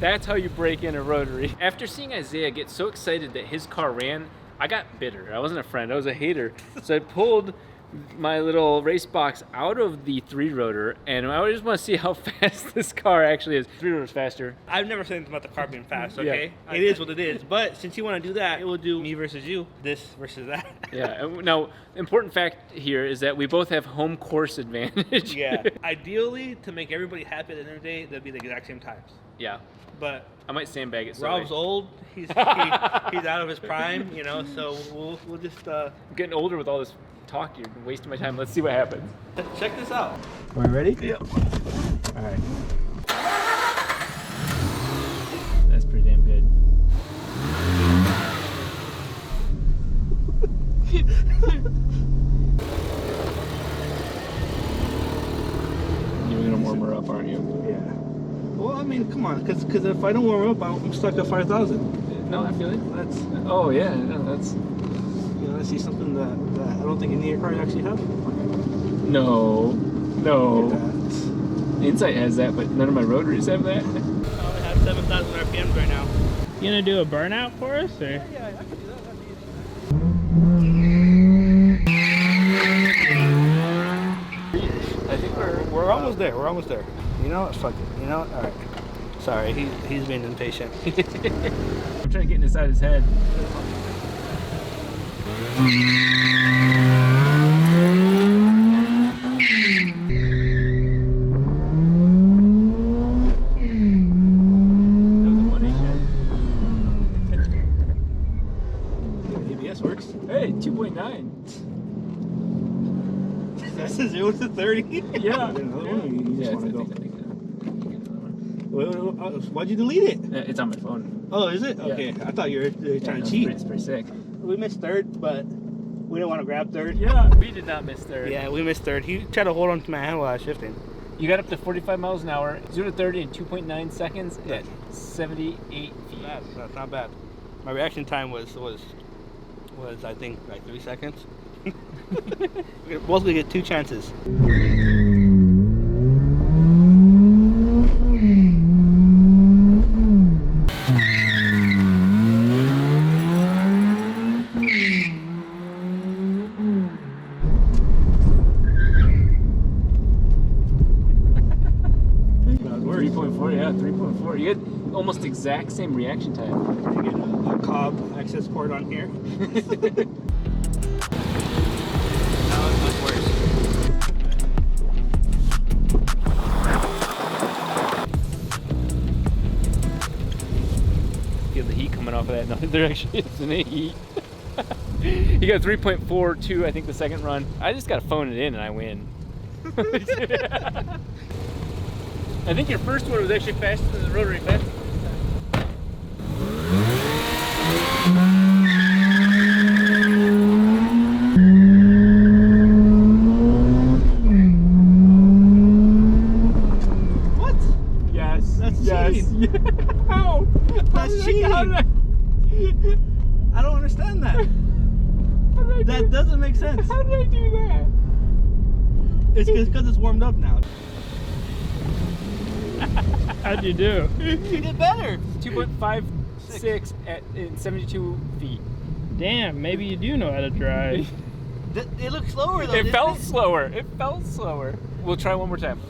That's how you break in a Rotary. After seeing Isaiah get so excited that his car ran, I got bitter. I wasn't a friend, I was a hater. So I pulled my little race box out of the 3-rotor, and I just want to see how fast this car actually is. 3-rotor's faster. I've never said anything about the car being fast, okay? Yeah. It is what it is. But since you want to do that, it will do me versus you, this versus that. Yeah, now, important fact here is that we both have home course advantage. Yeah. Ideally, to make everybody happy at the end of the day, they'll be the exact same times. Yeah. But I might sandbag it. Rob's old. He's out of his prime, you know, so we'll just... I'm getting older with all this talk. You're wasting my time. Let's see what happens. Check this out. Are we ready? Yep. All right. That's pretty damn good. You're gonna warm her up, aren't you? Yeah. Well, I mean, come on, because if I don't warm up, I'm stuck at 5,000. No, I feel it. That's, Oh yeah, no, that's. you know, I see something that I don't think any of your cars actually have. No. Look at that. Insight has that, but none of my Rotaries have that. I only have 7,000 RPMs right now. You gonna do a burnout for us, or? Yeah, I can do that. That'd be easy. I think We're almost there. We're almost there. You know what? Fuck it. You know what? All right. Sorry, he's being impatient. I'm trying to get inside his head. ABS works. Hey, 2.9. That's a 0 to 30. Yeah. Another one. You just want to go. I think Why'd you delete it? it's on my phone. Oh, is it? Yeah. Okay, I thought you were trying Yeah, to cheat. It's pretty sick. We missed third, but we didn't want to grab third. Yeah, we did not miss third. Yeah, we missed third. He tried to hold on to my hand while I was shifting. You got up to 45 miles an hour, 0 to 30 in 2.9 seconds at 78 feet. That's not bad. My reaction time was I think like 3 seconds. We're both gonna get 2 chances. Yeah, 3.4. You get almost exact same reaction time. You get a Cobb access port on here. That was much worse. Feel the heat coming off of that. No, there actually isn't any heat. You got 3.42, I think, the second run. I just got to phone it in and I win. I think your first one was actually faster than the Rotary fastest. What? Yes. That's yes. cheating. How? That's cheating. I don't understand that. That doesn't make sense. How did I do that? It's because it's warmed up now. How'd you do? You did better. 2.56 in 72 feet. Damn, maybe you do know how to drive. It looked slower though. It felt slower. It felt slower. We'll try one more time.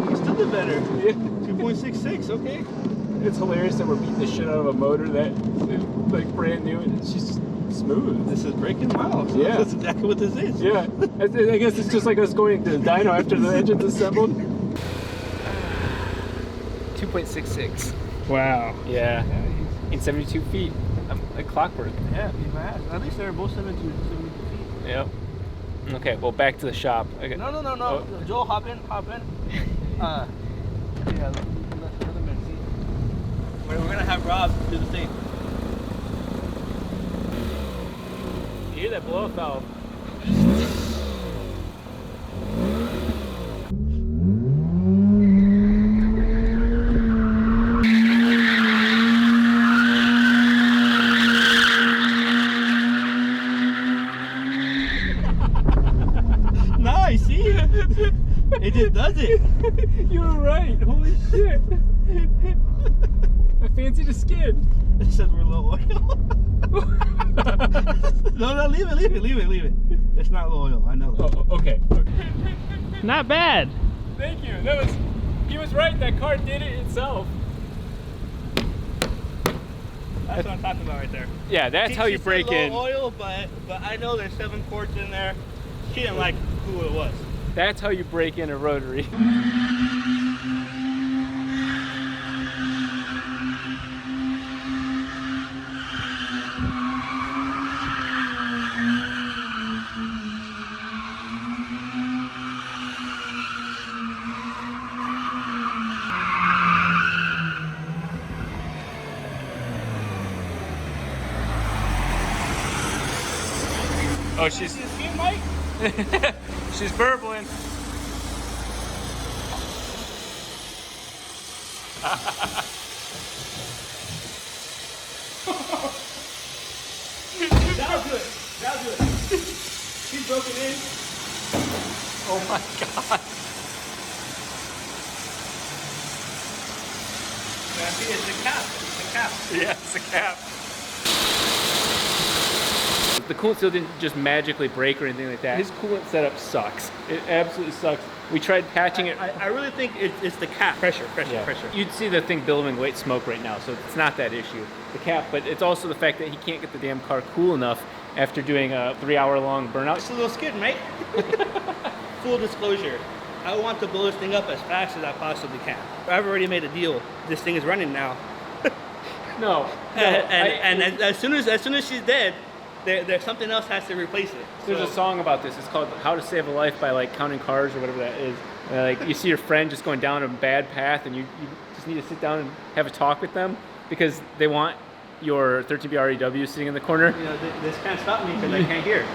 You still did better. 2.66. Okay. It's hilarious that we're beating the shit out of a motor that is like brand new and it's just smooth. This is breaking. Wow. Yeah. That's exactly what this is. Yeah. I guess it's just like us going to the dyno after the engine's assembled. 2.66. Wow. Yeah. In 72 feet. I'm like clockwork. Yeah, beat my ass. At least they were both 72 feet. Yep. Okay, well, back to the shop. Okay. No. Oh. Joel, hop in. Yeah, let them in. See. We're gonna have Rob do the same. You hear that blow off valve? It does it. You were right. Holy shit. I fancy the skin. It says we're low oil. No, leave it. It's not low oil. I know that. Oh, okay. Not bad. Thank you. He was right. That car did it itself. That's what I'm talking about right there. Yeah, that's how you break low in. oil, but I know there's 7 quarts in there. She didn't like who it was. That's how you break in a Rotary. Oh, she's she's burbling. That'll do it. She's broken in. Oh my god. It's the cap. Yeah, it's a cap. The coolant seal didn't just magically break or anything like that. His coolant setup sucks. It absolutely sucks. We tried patching it. I really think it's the cap. Pressure. You'd see the thing billowing white smoke right now, so it's not that issue, the cap, but it's also the fact that he can't get the damn car cool enough after doing a 3-hour-long burnout. It's a little skid, mate. Full disclosure, I want to blow this thing up as fast as I possibly can. I've already made a deal. This thing is running now. No. And as soon as she's dead, there's something else has to replace it. There's a song about this. It's called "How to Save a Life" by like counting cars or whatever that is. Like you see your friend just going down a bad path, and you just need to sit down and have a talk with them because they want your 13B REW sitting in the corner. You know, this can't stop me because I can't hear.